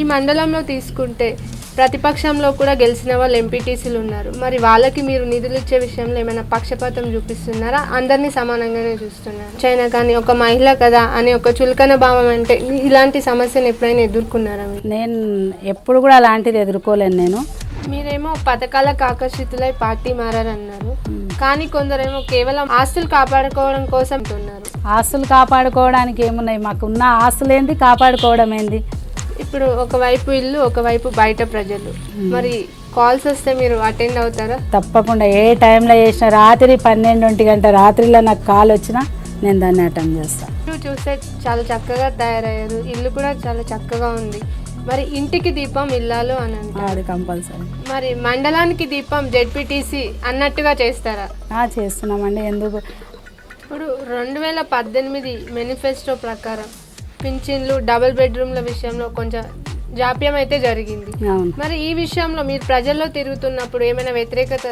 ఈ మండలంలో తీసుకుంటే ప్రతిపక్షంలో కూడా గెలిచిన వాళ్ళు ఎంపీటీసీలు ఉన్నారు. మరి వాళ్ళకి మీరు నిధులు ఇచ్చే విషయంలో ఏమైనా పక్షపాతం చూపిస్తున్నారా? అందరినీ సమానంగానే చూస్తున్నారు చైనా కానీ ఒక మహిళ కదా అనే ఒక చులకన భావం అంటే ఇలాంటి సమస్యను ఎప్పుడైనా ఎదుర్కొన్నారా? నేను ఎప్పుడు కూడా అలాంటిది ఎదుర్కోలేను. మీరేమో పథకాలకు ఆకర్షితులై పార్టీ మారారన్నారు, కానీ కొందరేమో కేవలం ఆస్తులు కాపాడుకోవడం కోసం ఉన్నారు. ఆస్తులు కాపాడుకోవడానికి ఏమున్నాయి? మాకున్న ఆస్తులు ఏంది, కాపాడుకోవడం ఏంది? ఇప్పుడు ఒకవైపు ఇల్లు, ఒకవైపు బయట ప్రజలు. మరి కాల్స్ వస్తే మీరు అటెండ్ అవుతారా? తప్పకుండా. ఏ టైంలో చేసినా, రాత్రి 12-1 గంట రాత్రిలో నాకు కాల్ వచ్చినా నేను దాన్ని అటెండ్ చేస్తాను. ఇల్లు చూస్తే చాలా చక్కగా తయారయ్యారు, ఇల్లు కూడా చాలా చక్కగా ఉంది. మరి ఇంటికి దీపం ఇల్లాలు అని అది కంపల్సరీ. మరి మండలానికి దీపం జెడ్పీటీసీ అన్నట్టుగా చేస్తారా? చేస్తున్నామండి. ఎందుకు? ఇప్పుడు 2018 మేనిఫెస్టో ప్రకారం పింఛన్లు, డబుల్ బెడ్రూమ్ల విషయంలో కొంచెం జాప్యం అయితే జరిగింది. మరి ఈ విషయంలో మీరు ప్రజల్లో తిరుగుతున్నప్పుడు ఏమైనా వ్యతిరేకత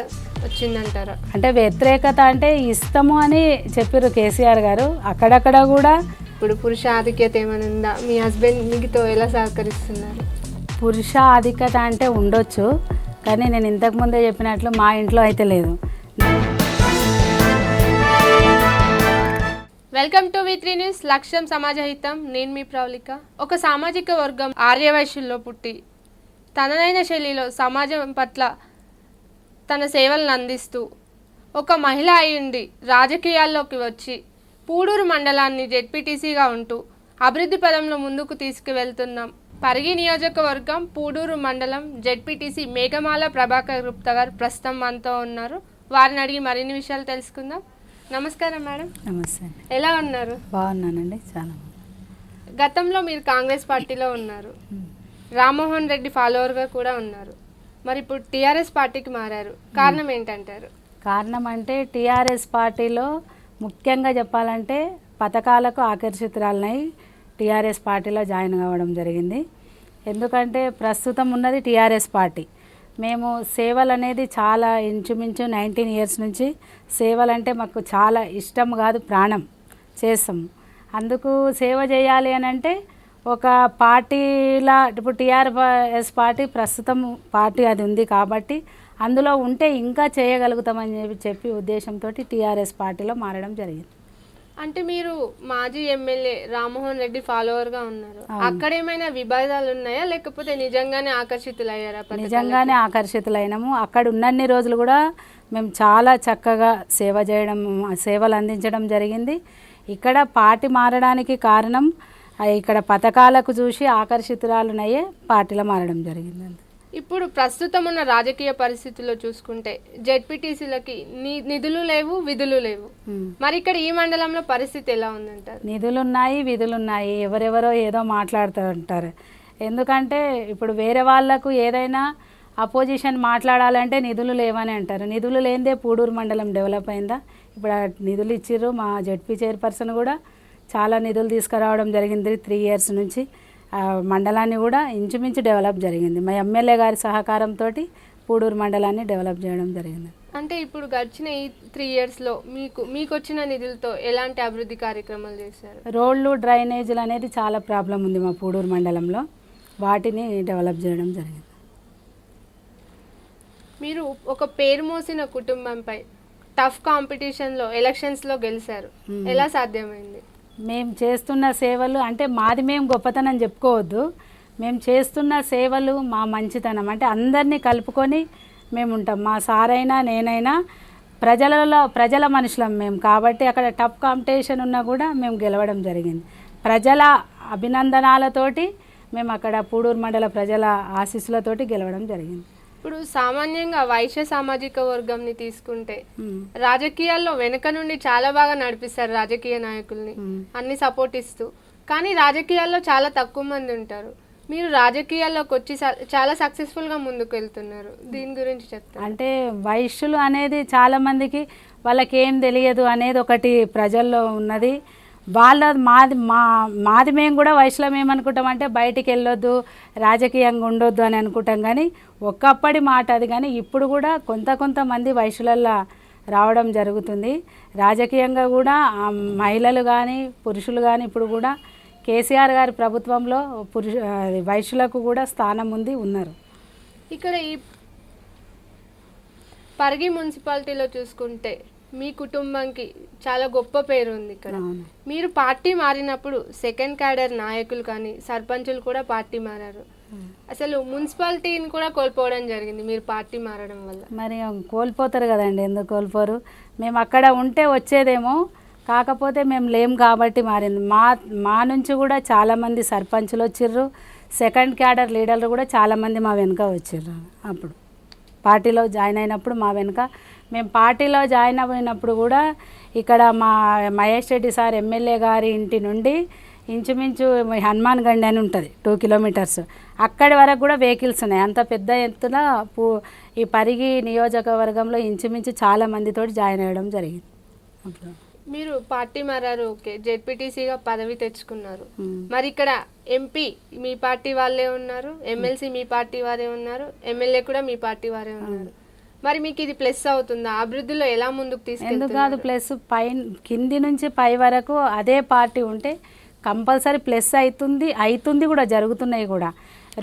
వచ్చిందంటారా? అంటే వ్యతిరేకత అంటే ఇష్టము అని చెప్పారు కేసీఆర్ గారు. అక్కడక్కడ కూడా ఇప్పుడు పురుష ఆధిక్యత ఏమైనా ఉందా? మీ హస్బెండ్ మీతో ఎలా సహకరిస్తున్నారు? పురుష ఆధిక్యత అంటే ఉండొచ్చు, కానీ నేను ఇంతకుముందే చెప్పినట్లు మా ఇంట్లో అయితే లేదు. Welcome to V3 news. లక్ష్యం సమాజహితం. నేను మీ ప్రవళిక. ఒక సామాజిక వర్గం ఆర్యవైశ్యుల్లో పుట్టి తనదైన శైలిలో సమాజం పట్ల తన సేవలను అందిస్తూ ఒక మహిళ అయ్యుండి రాజకీయాల్లోకి వచ్చి పూడూరు మండలాన్ని జెడ్పీటీసీగా ఉంటూ అభివృద్ధి పదంలో ముందుకు తీసుకువెళ్తున్నాం. పరిగి నియోజకవర్గం పూడూరు మండలం జెడ్పీటీసీ మేఘమాల ప్రభాకర్ గుప్తా గారు ప్రస్తుతం మనతో ఉన్నారు. వారిని అడిగి మరిన్ని విషయాలు తెలుసుకుందాం. నమస్కారం మేడం. నమస్తే. ఎలా ఉన్నారు? బాగున్నానండి. చాలా. గతంలో మీరు కాంగ్రెస్ పార్టీలో ఉన్నారు, రామ్మోహన్ రెడ్డి ఫాలోవర్గా కూడా ఉన్నారు. మరి ఇప్పుడు టీఆర్ఎస్ పార్టీకి మారారు. కారణం ఏంటంటారు? కారణం అంటే టీఆర్ఎస్ పార్టీలో ముఖ్యంగా చెప్పాలంటే పథకాలకు ఆకర్షితురాలనై టీఆర్ఎస్ పార్టీలో జాయిన్ కావడం జరిగింది. ఎందుకంటే ప్రస్తుతం ఉన్నది టీఆర్ఎస్ పార్టీ. మేము సేవలు అనేది చాలా ఇంచుమించు 19 ఇయర్స్ నుంచి సేవలు అంటే మాకు చాలా ఇష్టం కాదు, ప్రాణం చేస్తాము. అందుకు సేవ చేయాలి అని అంటే ఒక పార్టీలా ఇప్పుడు టీఆర్ఎస్ పార్టీ ప్రస్తుతం పార్టీ అది ఉంది కాబట్టి అందులో ఉంటే ఇంకా చేయగలుగుతామని చెప్పి ఉద్దేశంతో టీఆర్ఎస్ పార్టీలో మారడం జరిగింది. అంటే మీరు మాజీ ఎమ్మెల్యే రామ్మోహన్ రెడ్డి ఫాలోవర్గా ఉన్నారు. అక్కడ ఏమైనా విభేదాలు ఉన్నాయా, లేకపోతే నిజంగానే ఆకర్షితులయ్యారా? నిజంగానే ఆకర్షితులైనాము. అక్కడ ఉన్నన్ని రోజులు కూడా మేము చాలా చక్కగా సేవలు అందించడం జరిగింది. ఇక్కడ పార్టీ మారడానికి కారణం ఇక్కడ పథకాలకు చూసి ఆకర్షితురాలునయ్యే పార్టీలో మారడం జరిగింది. ఇప్పుడు ప్రస్తుతం ఉన్న రాజకీయ పరిస్థితుల్లో చూసుకుంటే జెడ్పీటీసీలకి నిధులు లేవు, విధులు లేవు. మరి ఇక్కడ ఈ మండలంలో పరిస్థితి ఎలా ఉందంటారు? నిధులున్నాయి, విధులున్నాయి. ఎవరెవరో ఏదో మాట్లాడుతూ ఉంటారు. ఎందుకంటే ఇప్పుడు వేరే వాళ్లకు ఏదైనా అపోజిషన్ మాట్లాడాలంటే నిధులు లేవని అంటారు. నిధులు లేనిదే పూడూరు మండలం డెవలప్ అయిందా? ఇప్పుడు నిధులు ఇచ్చిర్రు. మా జెడ్పీ చైర్పర్సన్ కూడా చాలా నిధులు తీసుకురావడం జరిగింది. 3 ఇయర్స్ నుంచి మండలాన్ని కూడా ఇంచుమించు డెవలప్ జరిగింది. మా ఎమ్మెల్యే గారి సహకారంతో పూడూరు మండలాన్ని డెవలప్ చేయడం జరిగింది. అంటే ఇప్పుడు గడిచిన ఈ 3 ఇయర్స్లో మీకు వచ్చిన నిధులతో ఎలాంటి అభివృద్ధి కార్యక్రమాలు చేశారు? రోడ్లు, డ్రైనేజీలు అనేది చాలా ప్రాబ్లం ఉంది మా పూడూరు మండలంలో. వాటిని డెవలప్ చేయడం జరిగింది. మీరు ఒక పేరు మోసిన కుటుంబంపై టఫ్ కాంపిటీషన్లో ఎలక్షన్స్లో గెలిచారు. ఎలా సాధ్యమైంది? మేము చేస్తున్న సేవలు అంటే మాది మేము గొప్పతనం చెప్పుకోవద్దు. మేము చేస్తున్న సేవలు మా మంచితనం అంటే అందరినీ కలుపుకొని మేము ఉంటాం. మా సారైనా నేనైనా ప్రజల మనుషులం మేము కాబట్టి అక్కడ టఫ్ కాంపిటీషన్ ఉన్నా కూడా మేము గెలవడం జరిగింది. ప్రజల అభినందనాలతోటి మేము అక్కడ పూడూరు మండల ప్రజల ఆశీస్సులతోటి గెలవడం జరిగింది. ఇప్పుడు సామాన్యంగా వైశ్య సామాజిక వర్గంని తీసుకుంటే రాజకీయాల్లో వెనుక నుండి చాలా బాగా నడిపిస్తారు రాజకీయ నాయకుల్ని, అన్ని సపోర్ట్ ఇస్తూ. కానీ రాజకీయాల్లో చాలా తక్కువ మంది ఉంటారు. మీరు రాజకీయాల్లోకి వచ్చి చాలా సక్సెస్ఫుల్గా ముందుకు వెళ్తున్నారు. దీని గురించి చెప్తారు? అంటే వైశ్యులు అనేది చాలామందికి వాళ్ళకి ఏం తెలియదు అనేది ఒకటి ప్రజల్లో ఉన్నది. మాది మేము కూడా వయసులో ఏమనుకుంటామంటే బయటికి వెళ్ళొద్దు, రాజకీయంగా ఉండొద్దు అని అనుకుంటాం. కానీ ఒకప్పటి మాట అది. కానీ ఇప్పుడు కూడా కొంతమంది వయసులల్లో రావడం జరుగుతుంది. రాజకీయంగా కూడా మహిళలు కానీ పురుషులు కానీ ఇప్పుడు కూడా కేసీఆర్ గారి ప్రభుత్వంలో వైశ్యులకు కూడా స్థానం ఉన్నారు. ఇక్కడ ఈ పరిగి మున్సిపాలిటీలో చూసుకుంటే మీ కుటుంబంకి చాలా గొప్ప పేరు ఉంది ఇక్కడ. మీరు పార్టీ మారినప్పుడు సెకండ్ క్యాడర్ నాయకులు కానీ సర్పంచులు కూడా పార్టీ మారారు. అసలు మున్సిపాలిటీని కూడా కోల్పోవడం జరిగింది మీరు పార్టీ మారడం వల్ల. మరి కోల్పోతారు కదండి, ఎందుకు కోల్పోరు? మేము అక్కడ ఉంటే వచ్చేదేమో, కాకపోతే మేము లేము కాబట్టి మారింది. మా నుంచి కూడా చాలామంది సర్పంచులు వచ్చిర్రు, సెకండ్ క్యాడర్ లీడర్లు కూడా చాలామంది మా వెనుక వచ్చిర్రు. అప్పుడు పార్టీలో జాయిన్ అయినప్పుడు మా వెనుక, మేము పార్టీలో జాయిన్ అయినప్పుడు కూడా ఇక్కడ మా మహేష్ రెడ్డి సార్ ఎమ్మెల్యే గారి ఇంటి నుండి ఇంచుమించు హనుమాన్ గండి అని ఉంటుంది 2 కిలోమీటర్స్, అక్కడి వరకు కూడా వెహికల్స్ ఉన్నాయి. అంత పెద్ద ఎత్తున ఈ పరిగి నియోజకవర్గంలో ఇంచుమించు చాలా మందితో జాయిన్ అవ్వడం జరిగింది. అప్పుడు మీరు పార్టీ మారారు, ఓకే, జెడ్పీటీసీగా పదవి తెచ్చుకున్నారు. మరి ఇక్కడ ఎంపీ మీ పార్టీ వాళ్ళే ఉన్నారు, ఎమ్మెల్సీ మీ పార్టీ వారే ఉన్నారు, ఎమ్మెల్యే కూడా మీ పార్టీ వారే ఉన్నారు. మరి మీకు ఇది ప్లస్ అవుతుందా? అభివృద్ధిలో ఎలా ముందుకు తీసుకెళ్తారు? ఎందుకు కాదు ప్లస్, కింది నుంచి పై వరకు అదే పార్టీ ఉంటే కంపల్సరీ ప్లస్ అవుతుంది కూడా, జరుగుతున్నాయి కూడా.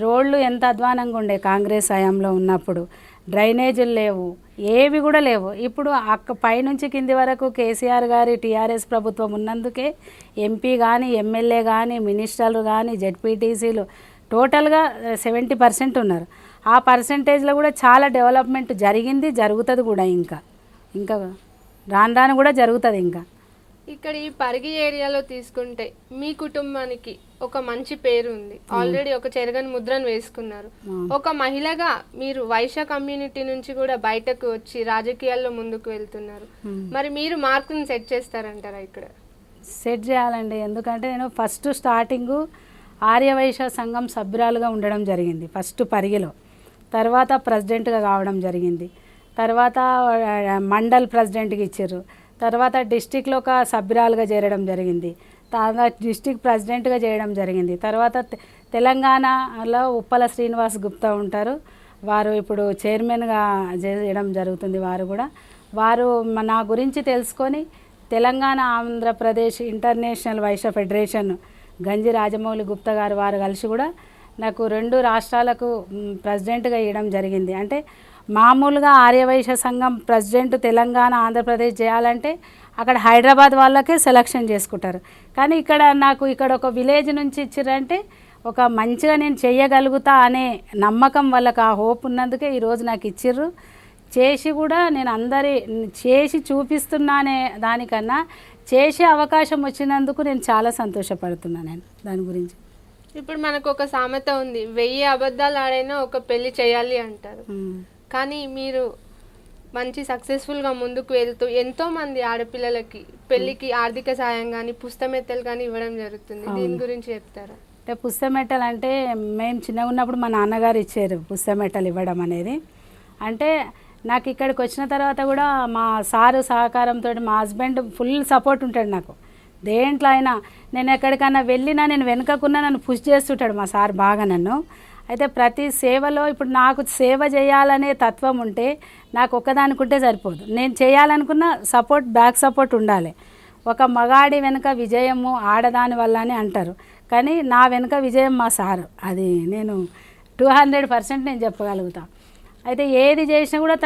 రోడ్లు ఎంత అధ్వానంగా ఉండే కాంగ్రెస్ హయాంలో ఉన్నప్పుడు, డ్రైనేజీలు లేవు, ఏవి కూడా లేవు. ఇప్పుడు పైనుంచి కింది వరకు కేసీఆర్ గారి టీఆర్ఎస్ ప్రభుత్వం ఉన్నందుకే ఎంపీ కానీ ఎమ్మెల్యే కానీ మినిస్టర్లు కానీ జెడ్పీటీసీలు టోటల్గా 70% ఉన్నారు. ఆ పర్సంటేజ్లో కూడా చాలా డెవలప్మెంట్ జరిగింది, జరుగుతుంది కూడా. ఇంకా రాను కూడా జరుగుతుంది. ఇంకా ఇక్కడ ఈ పరిగి ఏరియాలో తీసుకుంటే మీ కుటుంబానికి ఒక మంచి పేరు ఉంది, ఆల్రెడీ ఒక చెరగని ముద్రను వేసుకున్నారు. ఒక మహిళగా మీరు వైశ్య కమ్యూనిటీ నుంచి కూడా బయటకు వచ్చి రాజకీయాల్లో ముందుకు వెళ్తున్నారు. మరి మీరు మార్కుని సెట్ చేస్తారంటారా? ఇక్కడ సెట్ చేయాలండి, ఎందుకంటే నేను ఫస్ట్ స్టార్టింగు ఆర్యవైశ్య సంఘం సభ్యురాలుగా ఉండడం జరిగింది ఫస్ట్ పరిగిలో. తర్వాత ప్రెసిడెంట్గా కావడం జరిగింది. తర్వాత మండల్ ప్రెసిడెంట్కి ఇచ్చారు. తర్వాత డిస్టిక్లో ఒక సభ్యురాలుగా చేరడం జరిగింది. తర్వాత డిస్టిక్ ప్రెసిడెంట్గా చేయడం జరిగింది. తర్వాత తెలంగాణలో ఉప్పల శ్రీనివాస్ గుప్తా ఉంటారు, వారు ఇప్పుడు చైర్మన్గా చేయడం జరుగుతుంది. వారు నా గురించి తెలుసుకొని తెలంగాణ ఆంధ్రప్రదేశ్ ఇంటర్నేషనల్ వైశ్య ఫెడరేషన్ గంజి రాజమౌళి గుప్తా గారు వారు కలిసి కూడా నాకు 2 రాష్ట్రాలకు ప్రెసిడెంట్గా ఇవ్వడం జరిగింది. అంటే మామూలుగా ఆర్యవైశ్య సంఘం ప్రెసిడెంట్ తెలంగాణ ఆంధ్రప్రదేశ్ చేయాలంటే అక్కడ హైదరాబాద్ వాళ్ళకే సెలక్షన్ చేసుకుంటారు. కానీ నాకు ఒక విలేజ్ నుంచి ఇచ్చారంటే ఒక మంచిగా నేను చేయగలుగుతా అనే నమ్మకం వాళ్ళకి, ఆ హోప్ ఉన్నందుకే ఈరోజు నాకు ఇచ్చిర్రు. చేసి కూడా నేను చేసి చూపిస్తున్నానే దానికన్నా చేసే అవకాశం వచ్చినందుకు నేను చాలా సంతోషపడుతున్నాను. నేను దాని గురించి ఇప్పుడు మనకు ఒక సామెత ఉంది, 1000 అబద్ధాలు ఆడైనా ఒక పెళ్లి చేయాలి అంటారు. కానీ మీరు మంచి సక్సెస్ఫుల్గా ముందుకు వెళ్తూ ఎంతోమంది ఆడపిల్లలకి పెళ్ళికి ఆర్థిక సాయం కానీ పుస్తమెత్తలు కానీ ఇవ్వడం జరుగుతుంది. దీని గురించి చెప్తారా? అంటే పుస్తమెట్టలు అంటే మేము చిన్నగా ఉన్నప్పుడు మా నాన్నగారు ఇచ్చారు పుస్తమెట్టలు ఇవ్వడం అనేది. అంటే నాకు ఇక్కడికి వచ్చిన తర్వాత కూడా మా సారు సహకారంతో మా హస్బెండ్ ఫుల్ సపోర్ట్ ఉంటాడు నాకు. దేంట్లో అయినా నేను ఎక్కడికైనా వెళ్ళినా నేను వెనుకకున్నా నన్ను పుష్ చేస్తుంటాడు మా సార్ బాగా నన్ను. అయితే ప్రతి సేవలో ఇప్పుడు నాకు సేవ చేయాలనే తత్వం ఉంటే నాకు ఒక్కదానికుంటే సరిపోదు, నేను చేయాలనుకున్న బ్యాక్ సపోర్ట్ ఉండాలి. ఒక మగాడి వెనుక విజయము ఆడదాని వల్ల అని అంటారు, కానీ నా వెనుక విజయం మా సారు. అది నేను 200% నేను చెప్పగలుగుతాను. అయితే ఏది చేసినా కూడా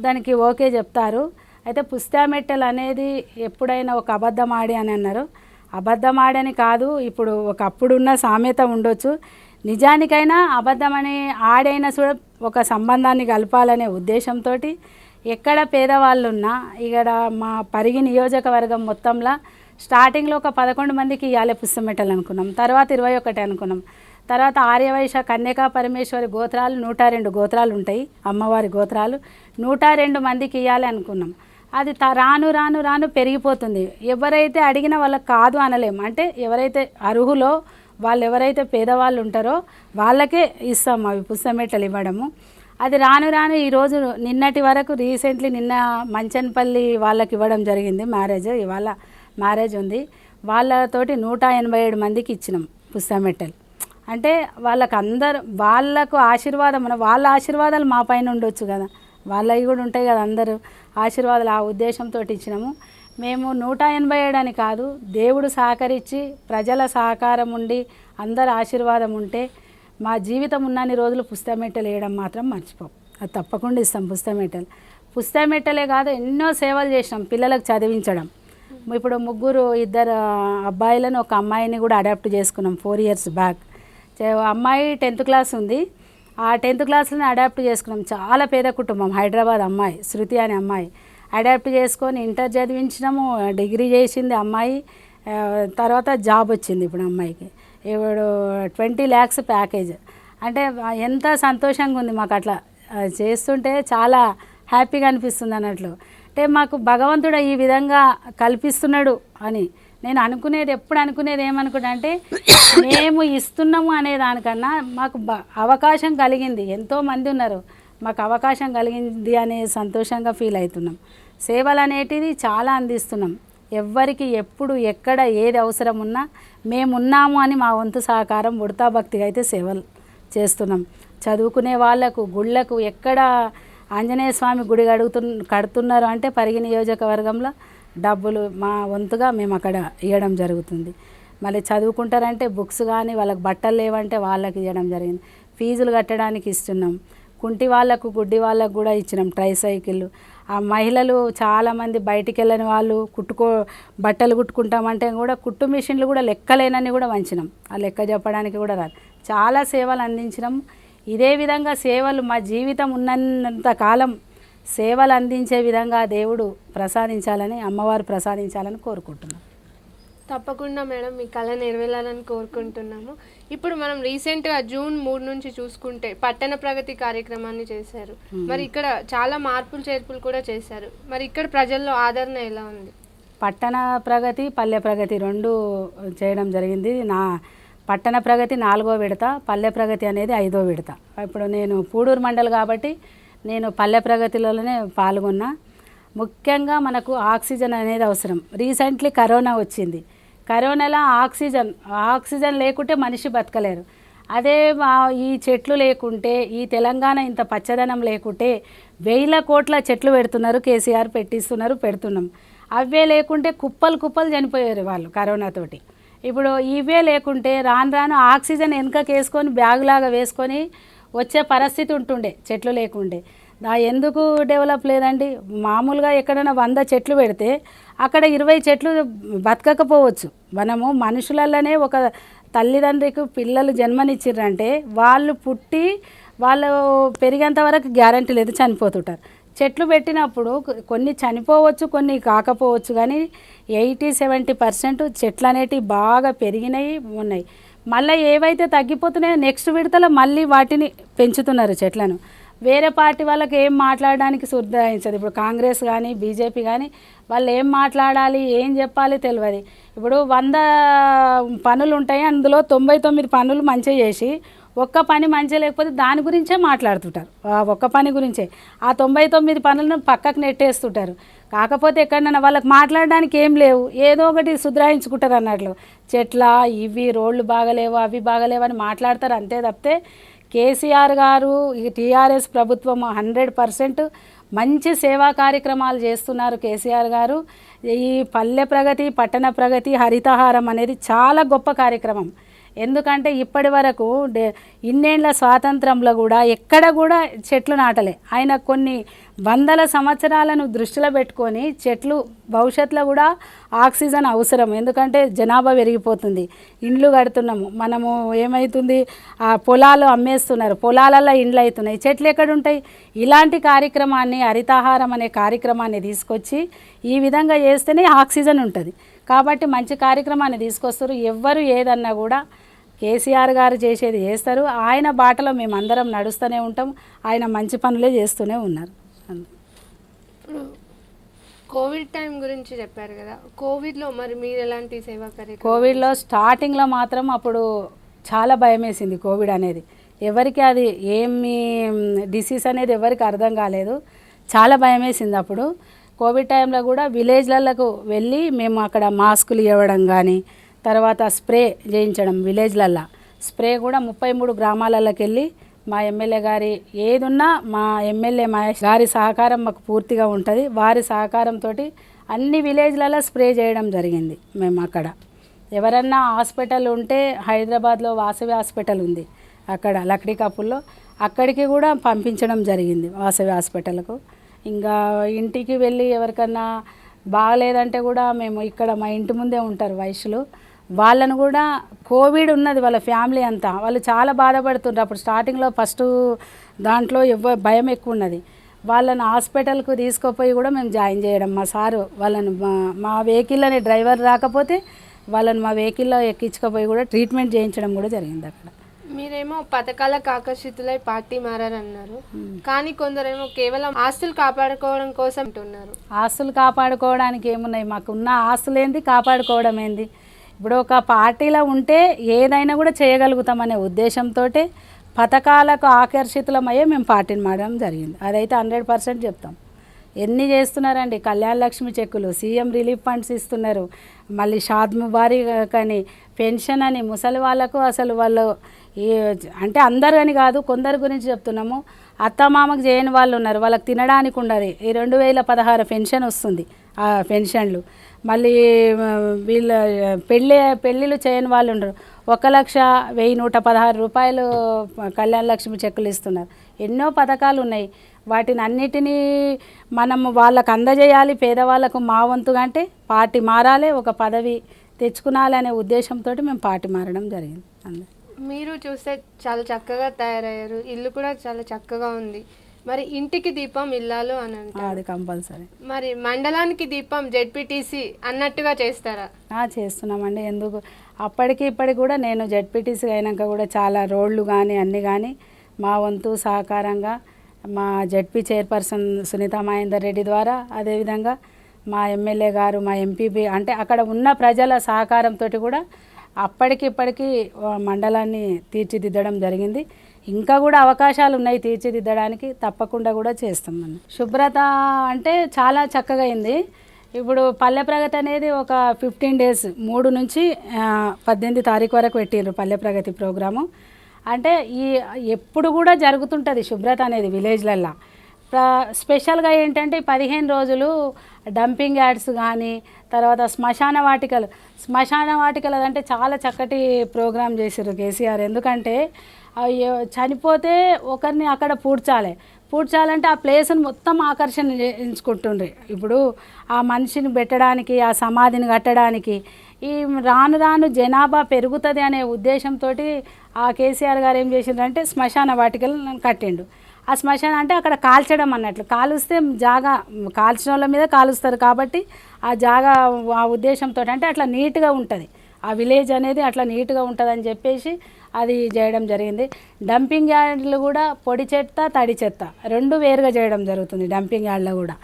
దానికి ఓకే చెప్తారు. అయితే పుస్తమెట్టలు అనేది ఎప్పుడైనా ఒక అబద్ధం ఆడి అని అన్నారు, అబద్ధం ఆడని కాదు, ఇప్పుడు ఒకప్పుడున్న సామెత ఉండొచ్చు, నిజానికైనా అబద్ధమని ఆడైనా కూడా ఒక సంబంధాన్ని కలపాలనే ఉద్దేశంతో ఎక్కడ పేదవాళ్ళు ఉన్నా ఇక్కడ మా పరిగి నియోజకవర్గం మొత్తంలో స్టార్టింగ్లో ఒక 11 మందికి ఇవ్వాలి పుస్తమెట్టలు అనుకున్నాం. తర్వాత 21 అనుకున్నాం. తర్వాత ఆర్యవైశ్య కన్యకా పరమేశ్వరి గోత్రాలు 102 గోత్రాలు ఉంటాయి, అమ్మవారి గోత్రాలు 102 మందికి ఇవ్వాలి అనుకున్నాం. అది రాను రాను రాను పెరిగిపోతుంది. ఎవరైతే అడిగిన వాళ్ళకి కాదు అనలేము. అంటే ఎవరైతే అర్హులో వాళ్ళు ఎవరైతే పేదవాళ్ళు ఉంటారో వాళ్ళకే ఇస్తాం అవి పుస్తమెట్టలు ఇవ్వడము. అది రాను రాను ఈరోజు నిన్నటి వరకు రీసెంట్లీ నిన్న మంచన్పల్లి వాళ్ళకి ఇవ్వడం జరిగింది మ్యారేజ్, ఇవాళ మ్యారేజ్ ఉంది, వాళ్ళతోటి 187 మందికి ఇచ్చినాం పుస్తమెట్టలు. అంటే వాళ్ళకు ఆశీర్వాదం, వాళ్ళ ఆశీర్వాదాలు మా పైన ఉండొచ్చు కదా, వాళ్ళవి కూడా ఉంటాయి కదా, అందరూ ఆశీర్వాదాలు ఆ ఉద్దేశంతో ఇచ్చినాము. మేము 187 అని కాదు, దేవుడు సహకరించి ప్రజల సహకారం ఉండి అందరి ఆశీర్వాదం ఉంటే మా జీవితం ఉన్నన్ని రోజులు పుస్తమెట్టలు వేయడం మాత్రం మర్చిపోం. అది తప్పకుండా ఇస్తాం పుస్తమెట్టలు. పుస్తమెట్టలే కాదు, ఎన్నో సేవలు చేసినాం. పిల్లలకు చదివించడం, ఇప్పుడు ఇద్దరు అబ్బాయిలను ఒక అమ్మాయిని కూడా అడాప్ట్ చేసుకున్నాం 4 years బ్యాక్. అమ్మాయి 10th క్లాస్ ఉంది. ఆ 10th క్లాస్లోనే అడాప్ట్ చేసుకున్నాం. చాలా పేద కుటుంబం, హైదరాబాద్ అమ్మాయి, శృతి అనే అమ్మాయి. అడాప్ట్ చేసుకొని ఇంటర్ చదివించినాము, డిగ్రీ చేసింది అమ్మాయి. తర్వాత జాబ్ వచ్చింది ఇప్పుడు అమ్మాయికి. ఇప్పుడు 20 lakhs ప్యాకేజ్. అంటే ఎంత సంతోషంగా ఉంది మాకు. అట్లా చేస్తుంటే చాలా హ్యాపీగా అనిపిస్తుంది అన్నట్లు. అంటే మాకు భగవంతుడు ఈ విధంగా కల్పిస్తున్నాడు అని నేను ఎప్పుడు అనుకునేది ఏమనుకుంటా అంటే, మేము ఇస్తున్నాము అనే దానికన్నా మాకు అవకాశం కలిగింది. ఎంతోమంది ఉన్నారు, మాకు అవకాశం కలిగింది అనే సంతోషంగా ఫీల్ అవుతున్నాం. సేవలు అనేటిది చాలా అందిస్తున్నాం. ఎవ్వరికి ఎప్పుడు ఎక్కడ ఏది అవసరం ఉన్నా మేమున్నాము అని మా వంతు సహకారం ఉడతా భక్తిగా అయితే సేవలు చేస్తున్నాం. చదువుకునే వాళ్ళకు, గుళ్ళకు, ఎక్కడ ఆంజనేయ స్వామి గుడి కడుతున్నారు అంటే పరిగి నియోజకవర్గంలో డబ్బులు మా వంతుగా మేము అక్కడ ఇవ్వడం జరుగుతుంది. మళ్ళీ చదువుకుంటారంటే బుక్స్ కానీ, వాళ్ళకి బట్టలు లేవంటే వాళ్ళకి ఇవ్వడం జరిగింది. ఫీజులు కట్టడానికి ఇస్తున్నాం. కుంటి వాళ్ళకు, గుడ్డి వాళ్ళకు కూడా ఇచ్చినాం ట్రైసైకిళ్ళు. ఆ మహిళలు చాలామంది బయటికి వెళ్ళని వాళ్ళు బట్టలు కుట్టుకుంటామంటే కూడా కుట్టు మిషన్లు కూడా లెక్కలేనని కూడా వంచినాం. ఆ లెక్క చెప్పడానికి కూడా రాదు. చాలా సేవలు అందించినాం. ఇదే విధంగా సేవలు మా జీవితం ఉన్నంత కాలం సేవలు అందించే విధంగా దేవుడు ప్రసాదించాలని, అమ్మవారు ప్రసాదించాలని కోరుకుంటున్నాం. తప్పకుండా మేడం, మీ కళ నెరవేరాలని కోరుకుంటున్నాము. ఇప్పుడు మనం రీసెంట్గా June 3 నుంచి చూసుకుంటే పట్టణ ప్రగతి కార్యక్రమాన్ని చేశారు. మరి ఇక్కడ చాలా మార్పులు చేర్పులు కూడా చేశారు. మరి ఇక్కడ ప్రజల్లో ఆదరణ ఎలా ఉంది? పట్టణ ప్రగతి, పల్లె ప్రగతి 2 చేయడం జరిగింది. పట్టణ ప్రగతి 4వ విడత, పల్లె ప్రగతి అనేది 5వ విడత. ఇప్పుడు నేను పూడూరు మండలి కాబట్టి నేను పల్లె ప్రగతిలోనే పాల్గొన్నా. ముఖ్యంగా మనకు ఆక్సిజన్ అనేది అవసరం. రీసెంట్లీ కరోనా వచ్చింది. కరోనాలో ఆక్సిజన్ లేకుంటే మనిషి బతకలేరు. అదే ఈ చెట్లు లేకుంటే, ఈ తెలంగాణ ఇంత పచ్చదనం లేకుంటే 1000 కోట్ల చెట్లు పెడుతున్నారు, కేసీఆర్ పెడుతున్నాం. అవే లేకుంటే కుప్పలు చనిపోయారు వాళ్ళు కరోనాతోటి. ఇప్పుడు ఇవే లేకుంటే రాను ఆక్సిజన్ వెనుకకేసుకొని బ్యాగులాగా వేసుకొని వచ్చే పరిస్థితి ఉంటుండే చెట్లు లేకుండే. ఎందుకు డెవలప్ లేదండి? మామూలుగా ఎక్కడైనా 100 చెట్లు పెడితే అక్కడ 20 చెట్లు బతకకపోవచ్చు. మనము మనుషులలోనే ఒక తల్లిదండ్రికి పిల్లలు జన్మనిచ్చిర్రంటే వాళ్ళు పుట్టి వాళ్ళు పెరిగేంత వరకు గ్యారంటీ లేదు, చనిపోతుంటారు. చెట్లు పెట్టినప్పుడు కొన్ని చనిపోవచ్చు, కొన్ని కాకపోవచ్చు, కానీ 80-70% చెట్లు అనేటివి బాగా పెరిగినాయి ఉన్నాయి. మళ్ళీ ఏవైతే తగ్గిపోతున్నాయో నెక్స్ట్ విడతలో మళ్ళీ వాటిని పెంచుతున్నారు చెట్లను. వేరే పార్టీ వాళ్ళకి ఏం మాట్లాడడానికి సుర్దాయించదు. ఇప్పుడు కాంగ్రెస్ కానీ, బీజేపీ కానీ వాళ్ళు ఏం మాట్లాడాలి, ఏం చెప్పాలి తెలియదు. ఇప్పుడు 100 పనులు ఉంటాయి, అందులో 99 పనులు మంచిగా చేసి ఒక్క పని మంచిగా లేకపోతే దాని గురించే మాట్లాడుతుంటారు. ఒక్క పని గురించే ఆ 99 పనులను పక్కకు నెట్టేస్తుంటారు. కాకపోతే ఎక్కడన్నా వాళ్ళకి మాట్లాడడానికి ఏం లేవు, ఏదో ఒకటి సుధరాయించుకుంటారు అన్నట్లు. చెట్ల ఇవి రోడ్లు బాగలేవు, అవి బాగలేవు అని మాట్లాడతారు అంతే తప్పితే కేసీఆర్ గారు, ఈ టీఆర్ఎస్ ప్రభుత్వం 100% మంచి సేవా కార్యక్రమాలు చేస్తున్నారు కేసీఆర్ గారు. ఈ పల్లె ప్రగతి, పట్టణ ప్రగతి, హరితహారం అనేది చాలా గొప్ప కార్యక్రమం. ఎందుకంటే ఇప్పటి వరకు ఇన్నేళ్ల స్వాతంత్రంలో కూడా ఎక్కడ కూడా చెట్లు నాటలే. ఆయన కొన్ని 100 సంవత్సరాలను దృష్టిలో పెట్టుకొని చెట్లు భవిష్యత్తులో కూడా ఆక్సిజన్ అవసరం. ఎందుకంటే జనాభా పెరిగిపోతుంది, ఇండ్లు కడుతున్నాము, మనము ఏమవుతుంది, ఆ పొలాలు అమ్మేస్తున్నారు, పొలాలలో ఇండ్లు అవుతున్నాయి, చెట్లు ఎక్కడుంటాయి? ఇలాంటి కార్యక్రమాన్ని, హరితహారం అనే కార్యక్రమాన్ని తీసుకొచ్చి ఈ విధంగా చేస్తేనే ఆక్సిజన్ ఉంటుంది. కాబట్టి మంచి కార్యక్రమాన్ని తీసుకొస్తారు. ఎవ్వరు ఏదన్నా కూడా కేసీఆర్ గారు చేసేది చేస్తారు. ఆయన బాటలో మేమందరం నడుస్తూనే ఉంటాం. ఆయన మంచి పనులే చేస్తూనే ఉన్నారు. ఇప్పుడు కోవిడ్ టైం గురించి చెప్పారు కదా, కోవిడ్లో మరి మీరు ఎలాంటి సేవా కార్యక్రమం? కోవిడ్లో స్టార్టింగ్లో మాత్రం అప్పుడు చాలా భయం వేసింది. కోవిడ్ అనేది ఎవరికి అది ఏమి డిసీజ్ అనేది ఎవరికి అర్థం కాలేదు, చాలా భయం వేసింది. అప్పుడు కోవిడ్ టైంలో కూడా విలేజ్లకు వెళ్ళి మేము అక్కడ మాస్కులు ఇవ్వడం కానీ, తర్వాత స్ప్రే చేయించడం విలేజ్లల్లో. స్ప్రే కూడా 33 గ్రామాలలోకి వెళ్ళి మా ఎమ్మెల్యే గారి ఏదున్నా మా ఎమ్మెల్యే మహేష్ గారి సహకారం మాకు పూర్తిగా ఉంటుంది. వారి సహకారంతో అన్ని విలేజ్లలో స్ప్రే చేయడం జరిగింది మేము అక్కడ. ఎవరన్నా హాస్పిటల్ ఉంటే హైదరాబాద్లో వాసవి హాస్పిటల్ ఉంది, అక్కడ లక్డీ కప్పుల్లో అక్కడికి కూడా పంపించడం జరిగింది వాసవి హాస్పిటల్కు. ఇంకా ఇంటికి వెళ్ళి ఎవరికన్నా బాగలేదంటే కూడా మేము ఇక్కడ మా ఇంటి ముందే ఉంటారు వయసులు, వాళ్ళను కూడా కోవిడ్ ఉన్నది వాళ్ళ ఫ్యామిలీ అంతా, వాళ్ళు చాలా బాధపడుతుండ్రు. అప్పుడు స్టార్టింగ్లో ఫస్ట్ దాంట్లో భయం ఎక్కువ ఉన్నది. వాళ్ళని హాస్పిటల్కు తీసుకుపోయి కూడా మేము జాయిన్ చేయడం, మా సారు వాళ్ళని మా వెహికల్లోని డ్రైవర్ రాకపోతే వాళ్ళని మా వెహికల్లో ఎక్కించుకుపోయి కూడా ట్రీట్మెంట్ చేయించడం కూడా జరిగింది అక్కడ. మీరేమో పథకాలకు ఆకర్షితులై పార్టీ మారారన్నారు, కానీ కొందరేమో కేవలం ఆస్తులు కాపాడుకోవడం కోసం అంటున్నారు. ఆస్తులు కాపాడుకోవడానికి ఏమున్నాయి, మాకున్న ఆస్తులు ఏంది, కాపాడుకోవడం ఏంది. ఇప్పుడు ఒక పార్టీలో ఉంటే ఏదైనా కూడా చేయగలుగుతామనే ఉద్దేశంతో పథకాలకు ఆకర్షితులమయ్యే మేము పార్టీని మారడం జరిగింది. అదైతే 100% చెప్తాం. ఎన్ని చేస్తున్నారండి, కళ్యాణ లక్ష్మి చెక్కులు, సీఎం రిలీఫ్ ఫండ్స్ ఇస్తున్నారు, మళ్ళీ షాద్ ముబారక్ అని, పెన్షన్ అని, ముసలి వాళ్ళకు అసలు వాళ్ళు అంటే అందరు అని కాదు కొందరు గురించి చెప్తున్నాము. అత్తమామకు చేయని వాళ్ళు ఉన్నారు, వాళ్ళకి తినడానికి ఉండదు. ఈ 2016 పెన్షన్ వస్తుంది, ఆ పెన్షన్లు. మళ్ళీ వీళ్ళ పెళ్ళిళ్ళు చేయని వాళ్ళు ఉండరు, 1,01,116 రూపాయలు కళ్యాణ లక్ష్మి చెక్కులు ఇస్తున్నారు. ఎన్నో పథకాలు ఉన్నాయి, వాటిని అన్నిటినీ మనము వాళ్ళకు అందజేయాలి. పేదవాళ్ళకు మా వంతుగా అంటే పార్టీ మారాలి, ఒక పదవి తెచ్చుకునాలి అనే ఉద్దేశంతో మేము పార్టీ మారడం జరిగింది. అందరూ మీరు చూస్తే చాలా చక్కగా తయారయ్యారు, ఇల్లు కూడా చాలా చక్కగా ఉంది. మరి ఇంటికి దీపం ఇల్లాలు అని అంటారు, అది కంపల్సరీ. మరి మండలానికి దీపం జెడ్పీటీసీ అన్నట్టుగా చేస్తారా? చేస్తున్నామండి. ఎందుకు అప్పటికి ఇప్పటికి కూడా నేను జెడ్పీటీసీ అయినాక కూడా చాలా రోడ్లు కానీ అన్నీ కానీ మా వంతు సహకారంగా మా జెడ్పీ చైర్పర్సన్ సునీతా మహేందర్ రెడ్డి ద్వారా, అదేవిధంగా మా ఎమ్మెల్యే గారు, మా ఎంపీపీ అంటే అక్కడ ఉన్న ప్రజల సహకారంతో కూడా అప్పటికిప్పటికీ మండలాన్ని తీర్చిదిద్దడం జరిగింది. ఇంకా కూడా అవకాశాలు ఉన్నాయి తీర్చిదిద్దడానికి, తప్పకుండా కూడా చేస్తాం. శుభ్రత అంటే చాలా చక్కగా అయింది. ఇప్పుడు పల్లె ప్రగతి అనేది ఒక 15 days 3 నుంచి 18 తారీఖు వరకు పెట్టిండ్రు పల్లె ప్రగతి ప్రోగ్రాము. అంటే ఎప్పుడు కూడా జరుగుతుంటుంది శుభ్రత అనేది విలేజ్లల్లో. స్పెషల్గా ఏంటంటే 15 రోజులు డంపింగ్ యార్డ్స్ కానీ, తర్వాత శ్మశాన వాటికలు అదంటే చాలా చక్కటి ప్రోగ్రాం చేశారు కేసీఆర్. ఎందుకంటే చనిపోతే ఒకరిని అక్కడ పూడ్చాలంటే ఆ ప్లేస్ని మొత్తం ఆకర్షించుకుంటుండ్రు. ఇప్పుడు ఆ మనిషిని పెట్టడానికి, ఆ సమాధిని కట్టడానికి ఈ రాను రాను జనాభా పెరుగుతుంది అనే ఉద్దేశంతో ఆ కేసీఆర్ గారు ఏం చేసిండ్రంటే శ్మశాన వాటికలు కట్టిండు. ఆ శ్మశాన అంటే అక్కడ కాల్చడం అన్నట్లు, కాలుస్తే జాగా కాల్చిన వాళ్ళ మీద కాలుస్తారు కాబట్టి ఆ జాగా ఆ ఉద్దేశంతో అంటే అట్లా నీట్గా ఉంటుంది, ఆ విలేజ్ అనేది అట్లా నీట్గా ఉంటుందని చెప్పేసి అది చేయడం జరిగింది. డంపింగ్ యార్డ్లు కూడా పొడి చెత్త, తడి చెత్త 2 వేరుగా చేయడం జరుగుతుంది. డంపింగ్ యార్డ్లో కూడా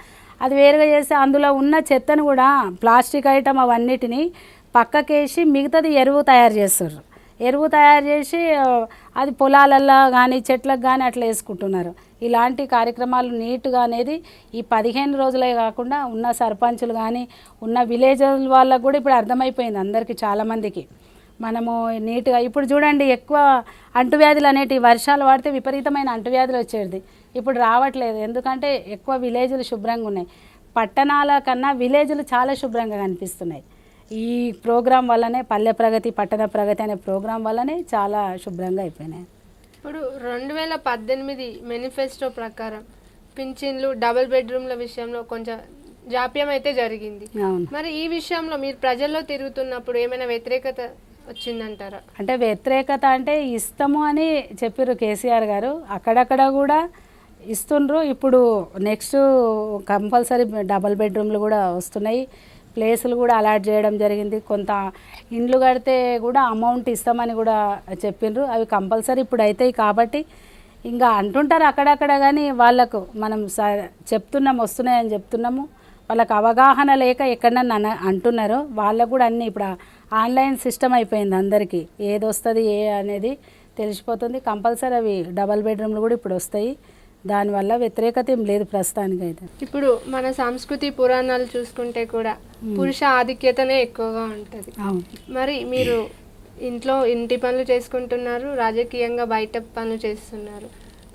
అది వేరుగా చేస్తే అందులో ఉన్న చెత్తను కూడా ప్లాస్టిక్ ఐటమ్ అవన్నిటిని పక్కకేసి మిగతాది ఎరువు తయారు చేస్తారు. ఎరువు తయారు చేసి అది పొలాలల్లో కానీ చెట్లకు కానీ అట్లా వేసుకుంటున్నారు. ఇలాంటి కార్యక్రమాలు నీట్గా అనేది ఈ 15 రోజులే కాకుండా ఉన్న సర్పంచులు కానీ ఉన్న విలేజ్ వాళ్ళకు కూడా ఇప్పుడు అర్థమైపోయింది అందరికీ, చాలామందికి. మనము నీట్గా ఇప్పుడు చూడండి, ఎక్కువ అంటువ్యాధులు అనేటివి వర్షాలు పడితే విపరీతమైన అంటువ్యాధులు వచ్చేది, ఇప్పుడు రావట్లేదు. ఎందుకంటే ఎక్కువ విలేజులు శుభ్రంగా ఉన్నాయి. పట్టణాల కన్నా విలేజులు చాలా శుభ్రంగా కనిపిస్తున్నాయి. ఈ ప్రోగ్రాం వల్లనే పల్లె ప్రగతి, పట్టణ ప్రగతి అనే ప్రోగ్రాం వల్లనే చాలా శుభ్రంగా అయిపోయినాయి. ఇప్పుడు 2018 మేనిఫెస్టో ప్రకారం పింఛన్లు, డబుల్ బెడ్రూమ్ల విషయంలో కొంచెం జాప్యం అయితే జరిగింది. మరి ఈ విషయంలో మీరు ప్రజల్లో తిరుగుతున్నప్పుడు ఏమైనా వ్యతిరేకత వచ్చిందంటారా? అంటే వ్యతిరేకత అంటే ఇస్తాము అని చెప్పారు కేసీఆర్ గారు, అక్కడక్కడ కూడా ఇస్తుండ్రు. ఇప్పుడు నెక్స్ట్ కంపల్సరీ డబుల్ బెడ్రూమ్లు కూడా వస్తున్నాయి, ప్లేసులు కూడా అలాట్ చేయడం జరిగింది. కొంత ఇండ్లు కడితే కూడా అమౌంట్ ఇస్తామని కూడా చెప్పిండ్రు, అవి కంపల్సరీ ఇప్పుడు అవుతాయి. కాబట్టి ఇంకా అంటుంటారు అక్కడక్కడ, కానీ వాళ్ళకు మనం చెప్తున్నాము వస్తున్నాయని చెప్తున్నాము, వాళ్ళకు అవగాహన లేక ఎక్కడన్నా అంటున్నారు. వాళ్ళకు కూడా అన్నీ ఇప్పుడు ఆన్లైన్ సిస్టమ్ అయిపోయింది, అందరికీ ఏది వస్తుంది అనేది తెలిసిపోతుంది. కంపల్సరీ అవి డబల్ బెడ్రూమ్లు కూడా ఇప్పుడు వస్తాయి, దానివల్ల వ్యతిరేకత ఏం లేదు ప్రస్తుతానికి అయితే. ఇప్పుడు మన సంస్కృతి పురాణాలు చూసుకుంటే కూడా పురుష ఆధిక్యతనే ఎక్కువగా ఉంటుంది. మరి మీరు ఇంట్లో ఇంటి పనులు చేసుకుంటున్నారు, రాజకీయంగా బయట పనులు చేస్తున్నారు,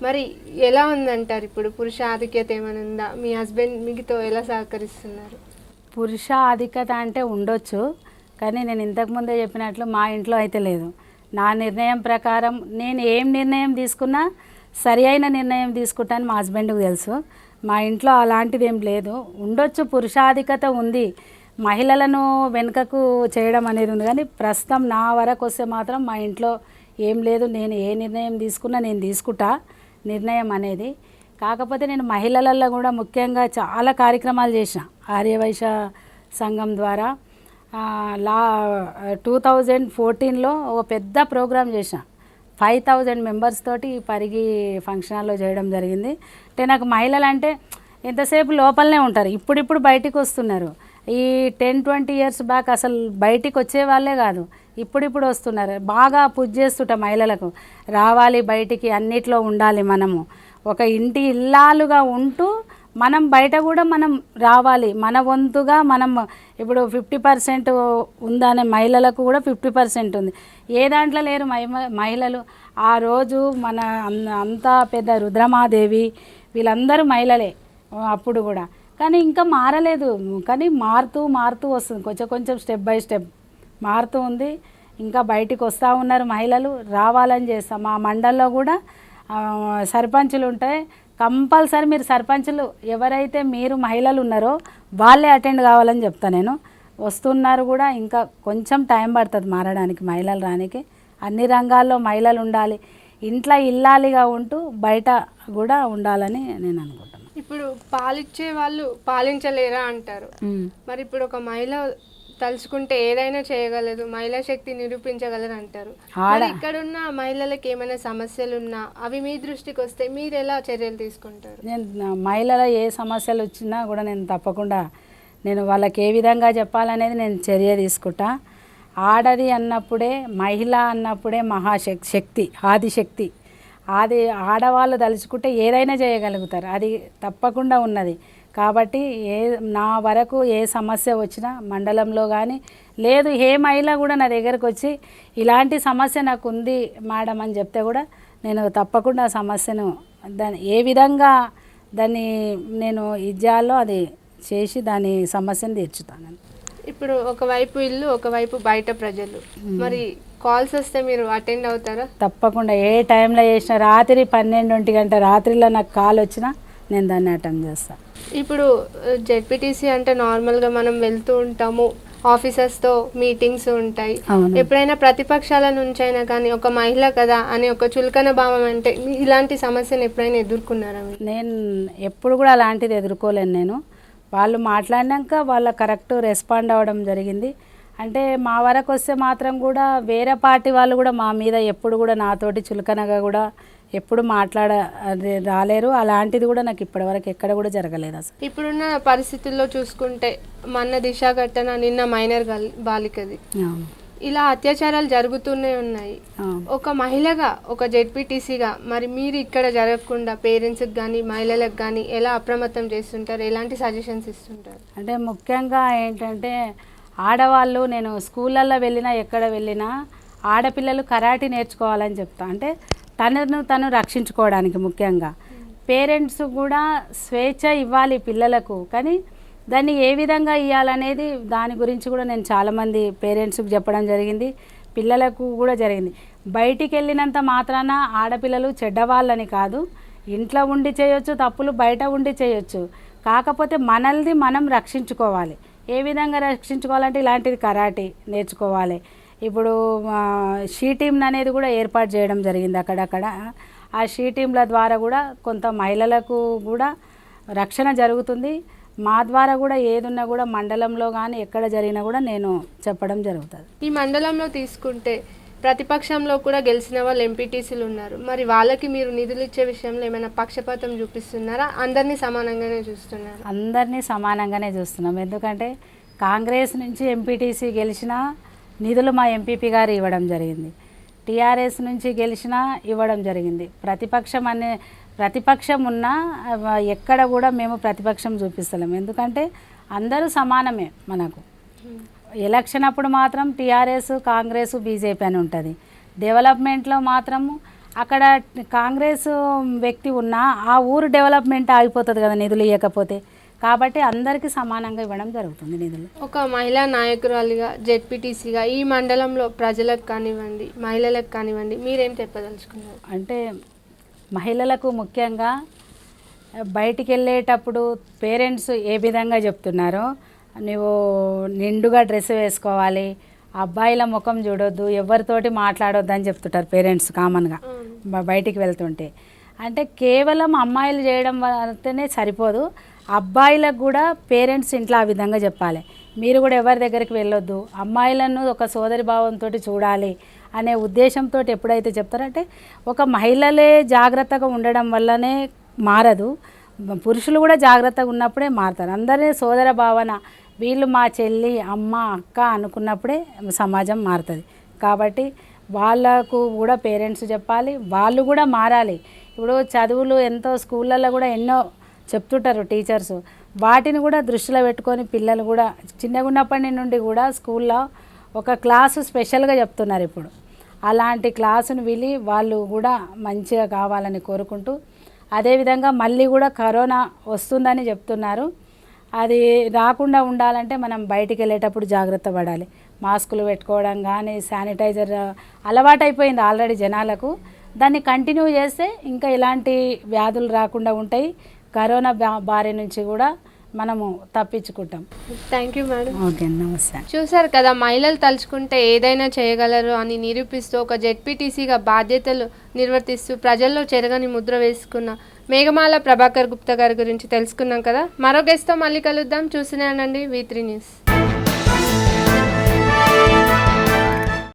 మరి ఎలా ఉందంటారు? ఇప్పుడు పురుష ఆధిక్యత ఏమైనా ఉందా? మీ హస్బెండ్ మీతో ఎలా సహకరిస్తున్నారు? పురుష ఆధిక్యత అంటే ఉండొచ్చు, కానీ నేను ఇంతకుముందే చెప్పినట్లు మా ఇంట్లో అయితే లేదు. నా నిర్ణయం ప్రకారం నేను ఏం నిర్ణయం తీసుకున్నా సరి అయిన నిర్ణయం తీసుకుంటాను మా హస్బెండ్కి తెలుసు. మా ఇంట్లో అలాంటిది ఏం లేదు. ఉండొచ్చు, పురుషాధిక్యత ఉంది, మహిళలను వెనుకకు చేయడం అనేది ఉంది, కానీ ప్రస్తుతం నా వరకు వస్తే మాత్రం మా ఇంట్లో ఏం లేదు. నేను ఏ నిర్ణయం తీసుకున్నా నేను తీసుకుంటా నిర్ణయం అనేది. కాకపోతే నేను మహిళలలో కూడా ముఖ్యంగా చాలా కార్యక్రమాలు చేసిన ఆర్యవైశ్య సంఘం ద్వారా. 2014లో ఒక పెద్ద ప్రోగ్రాం చేసిన 5000 మెంబర్స్ తోటి పరిగి ఫంక్షన్ హాల్లో చేయడం జరిగింది. అంటే నాకు మహిళలు అంటే ఎంతసేపు లోపలనే ఉంటారు, ఇప్పుడిప్పుడు బయటికి వస్తున్నారు. ఈ 10-20 ఇయర్స్ బ్యాక్ అసలు బయటికి వచ్చే వాళ్ళే కాదు, ఇప్పుడిప్పుడు వస్తున్నారు. బాగా పుష్ చేస్తుంటా మహిళలకు, రావాలి బయటికి, అన్నిట్లో ఉండాలి. మనము ఒక ఇంటి ఇల్లాలుగా ఉంటూ మనం బయట కూడా మనం రావాలి. మన వంతుగా మనం ఇప్పుడు 50% ఉందనే మహిళలకు కూడా 50% ఉంది. ఏ దాంట్లో లేరు మహిళలు. ఆ రోజు మన అంతా పెద్ద రుద్రమాదేవి వీళ్ళందరూ మహిళలే అప్పుడు కూడా. కానీ ఇంకా మారలేదు, కానీ మారుతూ వస్తుంది, కొంచెం కొంచెం స్టెప్ బై స్టెప్ మారుతూ ఉంది. ఇంకా బయటికి వస్తూ ఉన్నారు మహిళలు, రావాలని చేస్తాం. మా మండల్లో కూడా సర్పంచులు ఉంటాయి, కంపల్సరీ మీరు సర్పంచులు ఎవరైతే మీరు మహిళలు ఉన్నారో వాళ్ళే అటెండ్ కావాలని చెప్తా నేను. వస్తున్నారు కూడా, ఇంకా కొంచెం టైం పడుతుంది మారడానికి, మహిళలు రానికి. అన్ని రంగాల్లో మహిళలు ఉండాలి, ఇంట్లో ఇల్లాలిగా ఉంటూ బయట కూడా ఉండాలని నేను అనుకుంటున్నాను. ఇప్పుడు పాలిచ్చే వాళ్ళు పాలించలేరా అంటారు. మరి ఇప్పుడు ఒక మహిళ తలుచుకుంటే ఏదైనా చేయగలదు, మహిళా శక్తి నిరూపించగలరు అంటారు. ఇక్కడున్న మహిళలకు ఏమైనా సమస్యలు ఉన్నా అవి మీ దృష్టికి వస్తే మీరు ఎలా చర్యలు తీసుకుంటారు? నేను మహిళల ఏ సమస్యలు వచ్చినా కూడా నేను తప్పకుండా నేను వాళ్ళకి ఏ విధంగా చెప్పాలనేది నేను చర్య తీసుకుంటా. ఆడది అన్నప్పుడే, మహిళ అన్నప్పుడే మహాశక్తి, ఆదిశక్తి. ఆడవాళ్ళు తలుచుకుంటే ఏదైనా చేయగలుగుతారు, అది తప్పకుండా ఉన్నది. కాబట్టి నా వరకు ఏ సమస్య వచ్చినా మండలంలో కానీ లేదు, ఏ మహిళ కూడా నా దగ్గరకు వచ్చి ఇలాంటి సమస్య నాకు ఉంది మేడం అని చెప్తే కూడా నేను తప్పకుండా ఆ సమస్యను ఏ విధంగా దాన్ని నేను ఇచ్చాలో అది చేసి దాని సమస్యను తీర్చుతాను. ఇప్పుడు ఒకవైపు ఇల్లు, ఒకవైపు బయట ప్రజలు, మరి కాల్స్ వస్తే మీరు అటెండ్ అవుతారా? తప్పకుండా, ఏ టైంలో చేసినా, రాత్రి 12-1 గంట రాత్రిలో నాకు కాల్ వచ్చినా నేను దాన్ని అటెండ్ చేస్తాను. ఇప్పుడు జెడ్పీటీసీ అంటే నార్మల్గా మనం వెళ్తూ ఉంటాము, ఆఫీసర్స్తో మీటింగ్స్ ఉంటాయి. ఎప్పుడైనా ప్రతిపక్షాల నుంచి అయినా కానీ ఒక మహిళ కదా అని ఒక చులకన భావం, అంటే ఇలాంటి సమస్యను ఎప్పుడైనా ఎదుర్కొన్నారా? నేను ఎప్పుడు కూడా అలాంటిది ఎదుర్కోలేను. నేను వాళ్ళు మాట్లాడినాక వాళ్ళ కరెక్ట్ రెస్పాండ్ అవ్వడం జరిగింది. అంటే మా వరకు వస్తే మాత్రం కూడా వేరే పార్టీ వాళ్ళు కూడా మా మీద ఎప్పుడు కూడా నాతోటి చులకనగా కూడా ఎప్పుడు రాలేరు. అలాంటిది కూడా నాకు ఇప్పటివరకు ఎక్కడ కూడా జరగలేదు అసలు. ఇప్పుడున్న పరిస్థితుల్లో చూసుకుంటే మన దిశ ఘటన నిన్న మైనర్ బాలికది, ఇలా అత్యాచారాలు జరుగుతూనే ఉన్నాయి. ఒక మహిళగా, ఒక జెడ్పీటీసీగా మరి మీరు ఇక్కడ జరగకుండా పేరెంట్స్కి కానీ మహిళలకు కానీ ఎలా అప్రమత్తం చేస్తుంటారు, ఎలాంటి సజెషన్స్ ఇస్తుంటారు? అంటే ముఖ్యంగా ఏంటంటే ఆడవాళ్ళు, నేను స్కూళ్ళల్లో వెళ్ళినా ఎక్కడ వెళ్ళినా ఆడపిల్లలు కరాటే నేర్చుకోవాలని చెప్తా. అంటే తను రక్షించుకోవడానికి ముఖ్యంగా పేరెంట్స్ కూడా స్వేచ్ఛ ఇవ్వాలి పిల్లలకు, కానీ దాన్ని ఏ విధంగా ఇవ్వాలనేది దాని గురించి కూడా నేను చాలామంది పేరెంట్స్కి చెప్పడం జరిగింది, పిల్లలకు కూడా జరిగింది. బయటికి వెళ్ళినంత మాత్రాన ఆడపిల్లలు చెడ్డవాళ్ళని కాదు, ఇంట్లో ఉండి చేయొచ్చు తప్పులు, బయట ఉండి చేయొచ్చు. కాకపోతే మనల్ని మనం రక్షించుకోవాలి. ఏ విధంగా రక్షించుకోవాలంటే ఇలాంటిది కరాటే నేర్చుకోవాలి. ఇప్పుడు షీ టీమ్ అనేది కూడా ఏర్పాటు చేయడం జరిగింది అక్కడక్కడ. ఆ షీ టీంల ద్వారా కూడా కొంత మహిళలకు కూడా రక్షణ జరుగుతుంది. మా ద్వారా కూడా ఏదున్నా కూడా మండలంలో కానీ ఎక్కడ జరిగినా కూడా నేను చెప్పడం జరుగుతుంది. ఈ మండలంలో తీసుకుంటే ప్రతిపక్షంలో కూడా గెలిచిన వాళ్ళు ఎంపీటీసీలు ఉన్నారు. మరి వాళ్ళకి మీరు నిధులు ఇచ్చే విషయంలో ఏమైనా పక్షపాతం చూపిస్తున్నారా? అందరినీ సమానంగానే చూస్తున్నారు? అందరినీ సమానంగానే చూస్తున్నాం. ఎందుకంటే కాంగ్రెస్ నుంచి ఎంపీటీసీ గెలిచిన నిధులు మా ఎంపీపీ గారు ఇవ్వడం జరిగింది, టీఆర్ఎస్ నుంచి గెలిచినా ఇవ్వడం జరిగింది. ప్రతిపక్షం ఉన్నా ఎక్కడ కూడా మేము ప్రతిపక్షం చూపిస్తలేము. ఎందుకంటే అందరూ సమానమే మనకు. ఎలక్షన్ అప్పుడు మాత్రం టీఆర్ఎస్, కాంగ్రెస్, బీజేపీ అని ఉంటుంది. డెవలప్మెంట్లో మాత్రము అక్కడ కాంగ్రెస్ వ్యక్తి ఉన్నా ఆ ఊరు డెవలప్మెంట్ ఆగిపోతుంది కదా నిధులు ఇవ్వకపోతే. కాబట్టి అందరికీ సమానంగా ఇవ్వడం జరుగుతుంది నిధులు. ఒక మహిళా నాయకురాలిగా జెడ్పీటీసీగా ఈ మండలంలో ప్రజలకు కానివ్వండి మహిళలకు కానివ్వండి మీరేం చెప్పదలుచుకున్నారు? అంటే మహిళలకు ముఖ్యంగా బయటికి వెళ్ళేటప్పుడు పేరెంట్స్ ఏ విధంగా చెప్తున్నారో, నువ్వు నిండుగా డ్రెస్ వేసుకోవాలి, అబ్బాయిల ముఖం చూడొద్దు, ఎవరితోటి మాట్లాడొద్దు అని చెప్తుంటారు పేరెంట్స్ కామన్గా బయటికి వెళ్తుంటే. అంటే కేవలం అమ్మాయిలు చేయడం వల్లనే సరిపోదు, అబ్బాయిలకు కూడా పేరెంట్స్ ఇంట్లో ఆ విధంగా చెప్పాలి. మీరు కూడా ఎవరి దగ్గరికి వెళ్ళొద్దు, అమ్మాయిలను ఒక సోదరి భావంతో చూడాలి అనే ఉద్దేశంతో ఎప్పుడైతే చెప్తారంటే, ఒక మహిళలే జాగ్రత్తగా ఉండడం వల్లనే మారదు, పురుషులు కూడా జాగ్రత్తగా ఉన్నప్పుడే మారుతారు. అందరినీ సోదర భావన, వీళ్ళు మా చెల్లి అమ్మ అక్క అనుకున్నప్పుడే సమాజం మారుతుంది. కాబట్టి వాళ్ళకు కూడా పేరెంట్స్ చెప్పాలి, వాళ్ళు కూడా మారాలి. ఇప్పుడు చదువులు ఎంతో స్కూళ్ళల్లో కూడా ఎన్నో చెప్తుంటారు టీచర్స్, వాటిని కూడా దృష్టిలో పెట్టుకొని పిల్లలు కూడా చిన్నగా ఉన్నప్పటి నుండి కూడా స్కూల్లో ఒక క్లాసు స్పెషల్గా చెప్తున్నారు ఇప్పుడు. అలాంటి క్లాసును విని వాళ్ళు కూడా మంచిగా కావాలని కోరుకుంటూ, అదేవిధంగా మళ్ళీ కూడా కరోనా వస్తుందని చెప్తున్నారు, అది రాకుండా ఉండాలంటే మనం బయటికి వెళ్ళేటప్పుడు జాగ్రత్త పడాలి. మాస్కులు పెట్టుకోవడం కానీ, శానిటైజర్ అలవాటైపోయింది ఆల్రెడీ జనాలకు, దాన్ని కంటిన్యూ చేస్తే ఇంకా ఇలాంటి వ్యాధులు రాకుండా ఉంటాయి. కరోనా బారి నుంచి కూడా మనము తప్పించుకుంటాం. Thank you madam. ఓకే, నమస్తే. చూశారు కదా, మహిళలు తలుచుకుంటే ఏదైనా చేయగలరు అని నిరూపిస్తూ ఒక జెడ్పీటీసీగా బాధ్యతలు నిర్వర్తిస్తూ ప్రజల్లో చెరగని ముద్ర వేసుకున్న మేఘమాల ప్రభాకర్ గుప్తా గారి గురించి తెలుసుకున్నాం కదా. మరో గెస్ట్తో మళ్ళీ కలుద్దాం. చూస్తూనే ఉండండి V3 న్యూస్.